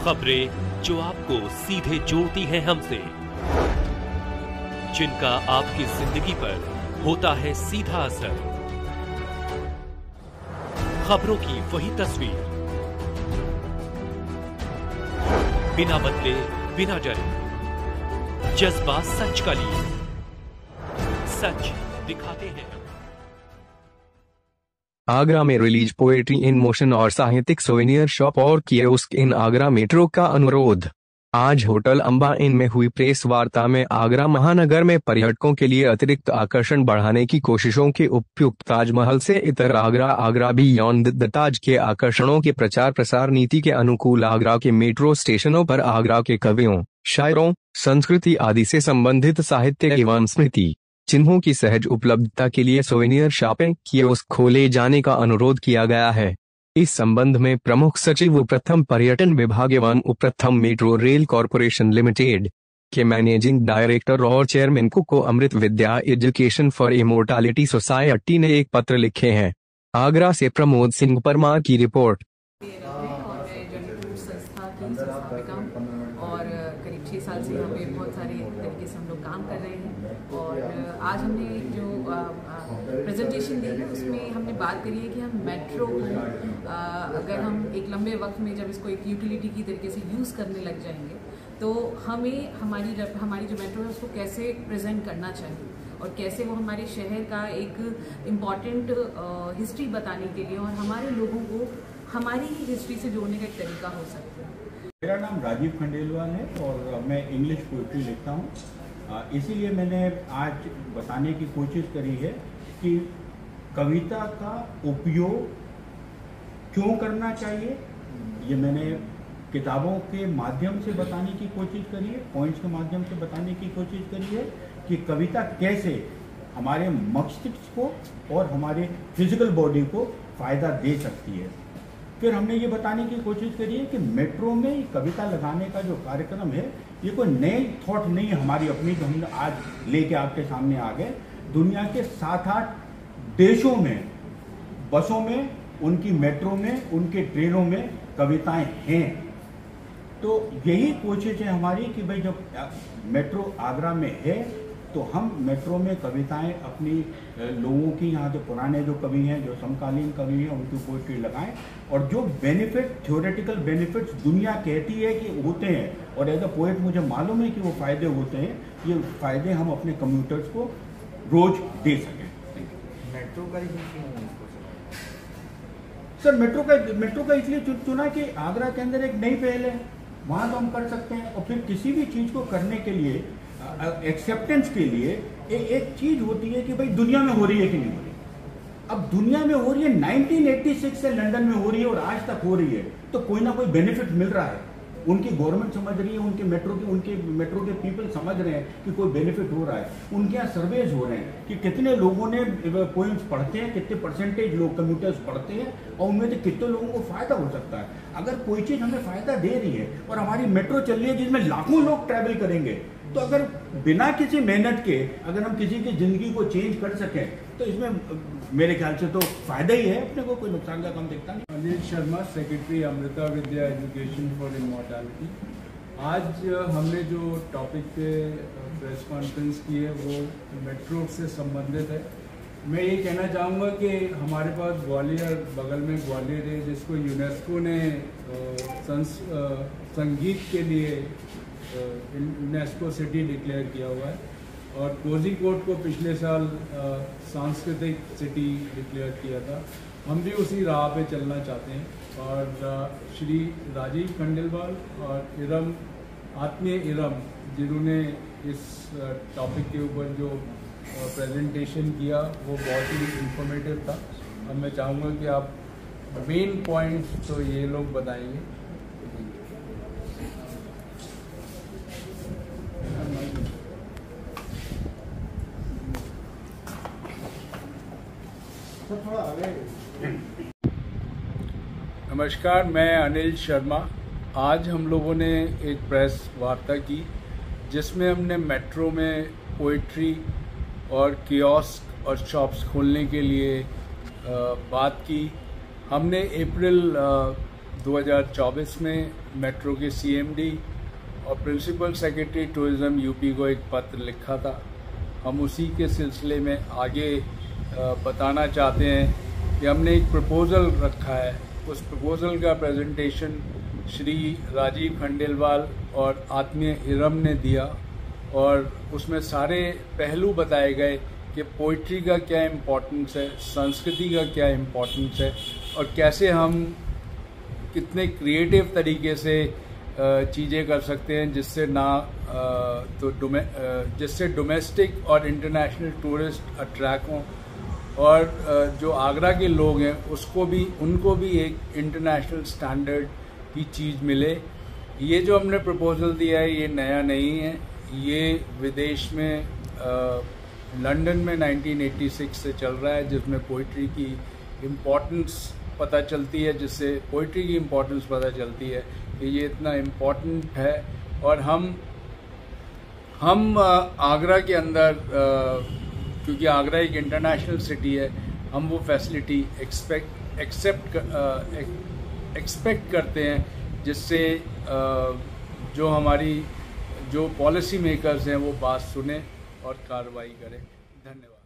खबरें जो आपको सीधे जोड़ती हैं हमसे, जिनका आपकी जिंदगी पर होता है सीधा असर। खबरों की वही तस्वीर, बिना बदले बिना डरे, जज्बा सच का लिए, सच दिखाते हैं। आगरा में रिलीज पोएट्री इन मोशन और साहित्यिक सोवेनियर शॉप और कियोस्क इन आगरा मेट्रो का अनुरोध। आज होटल अंबा इन में हुई प्रेस वार्ता में आगरा महानगर में पर्यटकों के लिए अतिरिक्त आकर्षण बढ़ाने की कोशिशों के उपयुक्त ताजमहल से इतर आगरा बियॉन्ड द ताज के आकर्षणों के प्रचार प्रसार नीति के अनुकूल आगरा के मेट्रो स्टेशनों पर आगरा के कवियों, शायरों, संस्कृति आदि से संबंधित साहित्य एवं स्मृति चिन्हों की सहज उपलब्धता के लिए सोवेनियर शॉपें कियोस्क खोले जाने का अनुरोध किया गया है। इस संबंध में प्रमुख सचिव प्रथम पर्यटन विभाग एवं प्रथम मेट्रो रेल कॉरपोरेशन लिमिटेड के मैनेजिंग डायरेक्टर और चेयरमैन को अमृत विद्या एजुकेशन फॉर इमोर्टैलिटी सोसाइटी ने एक पत्र लिखे हैं। आगरा से प्रमोद सिंह परमार की रिपोर्ट। और करीब 6 साल से यहाँ पे बहुत सारे तरीके से हम लोग काम कर रहे हैं और आज हमने जो प्रेजेंटेशन दी है उसमें हमने बात करी है कि हम मेट्रो को अगर हम एक लंबे वक्त में जब इसको एक यूटिलिटी की तरीके से यूज़ करने लग जाएंगे तो हमें हमारी जो मेट्रो है उसको कैसे प्रेजेंट करना चाहिए और कैसे वो हमारे शहर का एक इम्पॉर्टेंट हिस्ट्री बताने के लिए और हमारे लोगों को हमारी ही हिस्ट्री से जोड़ने का एक तरीका हो सकता है। मेरा नाम राजीव खंडेलवाल है और मैं इंग्लिश पोइट्री लिखता हूँ। इसीलिए मैंने आज बताने की कोशिश करी है कि कविता का उपयोग क्यों करना चाहिए। ये मैंने किताबों के माध्यम से बताने की कोशिश करी है, पॉइंट्स के माध्यम से बताने की कोशिश करी है कि कविता कैसे हमारे मस्तिष्क को और हमारे फिजिकल बॉडी को फायदा दे सकती है। फिर हमने ये बताने की कोशिश करी है कि मेट्रो में कविता लगाने का जो कार्यक्रम है ये कोई नई थॉट नहीं है हमारी अपनी, जो हम आज लेके आपके सामने आ गए। दुनिया के 7-8 देशों में बसों में, उनकी मेट्रो में, उनके ट्रेनों में कविताएं हैं। तो यही कोशिश है हमारी कि भाई जब मेट्रो आगरा में है तो हम मेट्रो में कविताएं अपनी लोगों की, यहाँ जो पुराने जो कवि हैं, जो समकालीन कवि हैं, उनकी पोइट्री लगाएं और जो बेनिफिट, थ्योरेटिकल बेनिफिट्स दुनिया कहती है कि होते हैं और एज अ पोएट मुझे मालूम है कि वो फायदे होते हैं, ये फायदे हम अपने कम्यूटर्स को रोज दे सकें। मेट्रो का सर मेट्रो का इसलिए चुना कि आगरा के अंदर एक नई पहल है, वहाँ तो हम कर सकते हैं। और फिर किसी भी चीज़ को करने के लिए, एक्सेप्टेंस के लिए एक चीज होती है कि भाई दुनिया में हो रही है कि नहीं हो रही। अब दुनिया में हो रही है, 1986 से लंदन में हो रही है और आज तक हो रही है, तो कोई ना कोई बेनिफिट मिल रहा है। उनकी गवर्नमेंट समझ रही है, उनके मेट्रो के पीपल समझ रहे हैं कि कोई बेनिफिट हो रहा है। उनके यहाँ सर्वेज हो रहे हैं कि कितने लोगों ने पोइम्स पढ़ते हैं, कितने परसेंटेज लोग कम्यूटर्स पढ़ते हैं और उनमें से कितने लोगों को फायदा हो सकता है। अगर कोई चीज हमें फायदा दे रही है और हमारी मेट्रो चल रही है जिसमें लाखों लोग ट्रैवल करेंगे, तो अगर बिना किसी मेहनत के अगर हम किसी की जिंदगी को चेंज कर सकें तो इसमें मेरे ख्याल से तो फायदा ही है, अपने को कोई नुकसान का काम दिखता नहीं। Anil Sharma, secretary Amrita Vidya education for immortality. आज हमने जो टॉपिक पे प्रेस कॉन्फ्रेंस की है वो मेट्रो से संबंधित है। मैं ये कहना चाहूँगा कि हमारे पास ग्वालियर, बगल में ग्वालियर है जिसको यूनेस्को ने संगीत के लिए यूनेस्को सिटी डिक्लेयर किया हुआ है और कोझिकोड को पिछले साल सांस्कृतिक सिटी डिक्लेयर किया था। हम भी उसी राह पे चलना चाहते हैं और श्री राजीव खंडेलवाल और इरम, आत्मीय इरम, जिन्होंने इस टॉपिक के ऊपर जो प्रेजेंटेशन किया वो बहुत ही इंफॉर्मेटिव था। अब मैं चाहूँगा कि आप मेन पॉइंट्स तो ये लोग बताएंगे। नमस्कार, मैं अनिल शर्मा। आज हम लोगों ने एक प्रेस वार्ता की जिसमें हमने मेट्रो में पोइट्री और कियोस्क और शॉप्स खोलने के लिए बात की। हमने अप्रैल 2024 में मेट्रो के CMD और प्रिंसिपल सेक्रेटरी टूरिज्म यूपी को एक पत्र लिखा था। हम उसी के सिलसिले में आगे बताना चाहते हैं कि हमने एक प्रपोज़ल रखा है। उस प्रपोज़ल का प्रेजेंटेशन श्री राजीव खंडेलवाल और आत्मीय इरम ने दिया और उसमें सारे पहलू बताए गए कि पोइट्री का क्या इम्पोर्टेंस है, संस्कृति का क्या इम्पोर्टेंस है और कैसे हम कितने क्रिएटिव तरीके से चीज़ें कर सकते हैं जिससे डोमेस्टिक और इंटरनेशनल टूरिस्ट अट्रैक्ट हों और जो आगरा के लोग हैं उनको भी एक इंटरनेशनल स्टैंडर्ड की चीज़ मिले। ये जो हमने प्रपोजल दिया है ये नया नहीं है, ये विदेश में लंदन में 1986 से चल रहा है, जिसमें पोइट्री की इम्पोर्टेंस पता चलती है, जिससे पोइट्री की इम्पोर्टेंस पता चलती है कि ये इतना इम्पोर्टेंट है। और हम आगरा के अंदर क्योंकि आगरा एक इंटरनेशनल सिटी है, हम वो फैसिलिटी एक्सपेक्ट करते हैं जिससे जो हमारी जो पॉलिसी मेकर्स हैं वो बात सुने और कार्रवाई करें। धन्यवाद।